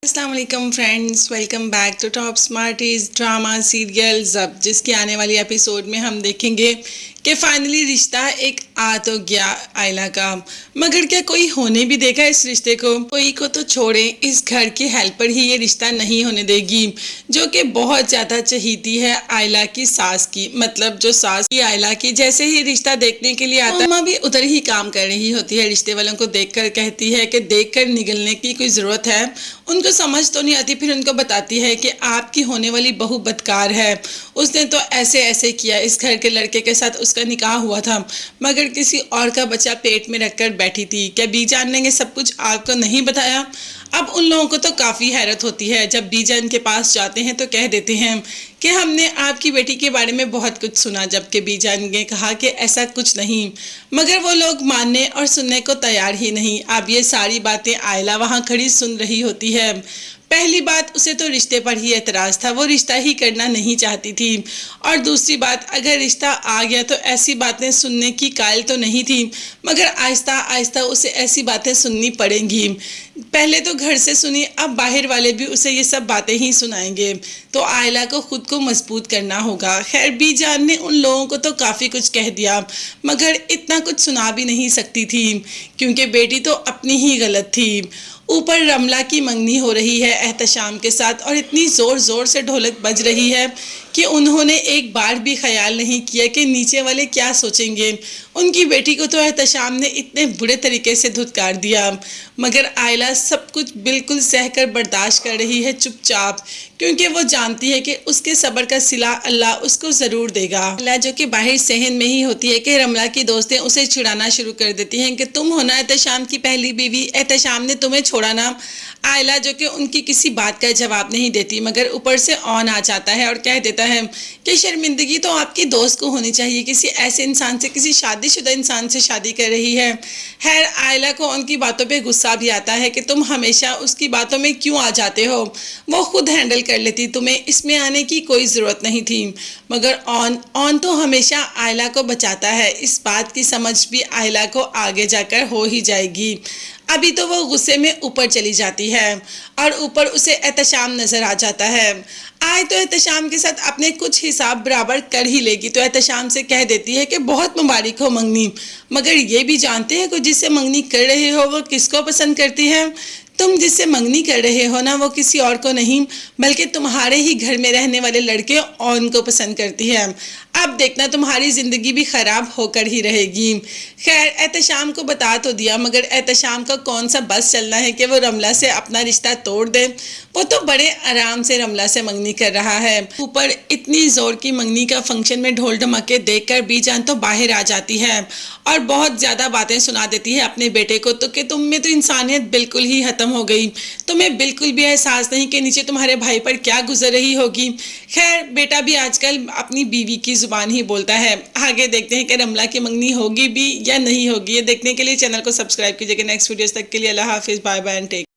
अस्सलाम वालेकुम friends, welcome back to top smarties drama serial Zabt, जिसकी आने वाली एपिसोड में हम देखेंगे कि फाइनली रिश्ता एक आ तो गया आयला का। मगर क्या कोई होने भी देगा इस रिश्ते को? कोई को तो छोड़े, इस घर की हेल्पर ही ये रिश्ता नहीं होने देगी, जो कि बहुत ज़्यादा चहीती है आयला की सास की। मतलब जो सास की आयला की जैसे ही रिश्ता देखने के लिए आता है, अम्मा भी उधर ही काम कर रही होती है। रिश्ते वालों को देखकर कहती है कि देखकर निगलने की कोई ज़रूरत है। उनको समझ तो नहीं आती, फिर उनको बताती है कि आपकी होने वाली बहू बदकार है, उसने तो ऐसे ऐसे किया, इस घर के लड़के के साथ उसका निकाह हुआ था मगर किसी और का बच्चा पेट में रखकर बैठी थी। क्या बीजान ने सब कुछ आपको नहीं बताया? अब उन लोगों को तो काफ़ी हैरत होती है। जब बीजान के पास जाते हैं तो कह देते हैं कि हमने आपकी बेटी के बारे में बहुत कुछ सुना, जबकि बीजान ने कहा कि ऐसा कुछ नहीं। मगर वो लोग मानने और सुनने को तैयार ही नहीं। अब ये सारी बातें आयला वहाँ खड़ी सुन रही होती है। पहली बात, उसे तो रिश्ते पर ही एतराज़ था, वो रिश्ता ही करना नहीं चाहती थी। और दूसरी बात, अगर रिश्ता आ गया तो ऐसी बातें सुनने की कायल तो नहीं थी, मगर आहिस्ता आहिस्ता उसे ऐसी बातें सुननी पड़ेंगी। पहले तो घर से सुनी, अब बाहर वाले भी उसे ये सब बातें ही सुनाएंगे, तो आयला को खुद को मजबूत करना होगा। खैर, बीजान ने उन लोगों को तो काफ़ी कुछ कह दिया, मगर इतना कुछ सुना भी नहीं सकती थी, क्योंकि बेटी तो अपनी ही गलत थी। ऊपर रमला की मंगनी हो रही है एहतशाम के साथ, और इतनी ज़ोर ज़ोर से ढोलक बज रही है कि उन्होंने एक बार भी ख्याल नहीं किया कि नीचे वाले क्या सोचेंगे। उनकी बेटी को तो एहतशाम ने इतने बुरे तरीके से धुतकार दिया, मगर आयला सब कुछ बिल्कुल सहकर बर्दाश्त कर रही है चुपचाप, क्योंकि वो जानती है कि उसके सब्र का सिला अल्लाह उसको ज़रूर देगा। अल्लाह जो कि बाहर सहन में ही होती है कि रमला की दोस्तें उसे चिढ़ाना शुरू कर देती हैं कि तुम हो ना एहतशाम की पहली बीवी, एहतशाम ने तुम्हें छोड़ा ना। आयला जो कि उनकी किसी बात का जवाब नहीं देती, मगर ऊपर से ऑन आ जाता है और कह देता है कि शर्मिंदगी तो आपकी दोस्त को होनी चाहिए, किसी ऐसे इंसान से, किसी शादीशुदा इंसान से शादी कर रही है। खैर, आयला को उनकी बातों पे गुस्सा भी आता है कि तुम हमेशा उसकी बातों में क्यों आ जाते हो, वो खुद हैंडल कर लेती, तुम्हें इसमें आने की कोई ज़रूरत नहीं थी। मगर ऑन तो हमेशा आयला को बचाता है। इस बात की समझ भी आयला को आगे जाकर हो ही जाएगी। अभी तो वो गुस्से में ऊपर चली जाती है और ऊपर उसे एहतशाम नज़र आ जाता है। आए तो एहतशाम के साथ अपने कुछ हिसाब बराबर कर ही लेगी, तो एहतशाम से कह देती है कि बहुत मुबारक हो मंगनी, मगर ये भी जानते हैं कि जिससे मंगनी कर रहे हो वो किसको पसंद करती है? तुम जिससे मंगनी कर रहे हो ना, वो किसी और को नहीं बल्कि तुम्हारे ही घर में रहने वाले लड़के ऑन को पसंद करती है। अब देखना तुम्हारी ज़िंदगी भी ख़राब होकर ही रहेगी। खैर, एहतशाम को बता तो दिया, मगर एहतशाम का कौन सा बस चलना है कि वो रमला से अपना रिश्ता तोड़ दे। वो तो बड़े आराम से रमला से मंगनी कर रहा है। ऊपर इतनी ज़ोर की मंगनी का फंक्शन में ढोल ढमाके देखकर बीजान तो बाहर आ जाती है और बहुत ज़्यादा बातें सुना देती है अपने बेटे को, तो कि तुम में तो इंसानियत बिल्कुल ही ख़त्म हो गई, तुम्हें बिल्कुल भी एहसास नहीं कि नीचे तुम्हारे भाई पर क्या गुजर रही होगी। खैर, बेटा भी आजकल अपनी बीवी की ज़ुबान ही बोलता है। आगे देखते हैं कि रमला की मंगनी होगी भी या नहीं होगी। ये देखने के लिए चैनल को सब्सक्राइब कीजिएगा। नेक्स्ट वीडियोस तक के लिए अल्लाह हाफिज़, बाय बाय एंड टेक।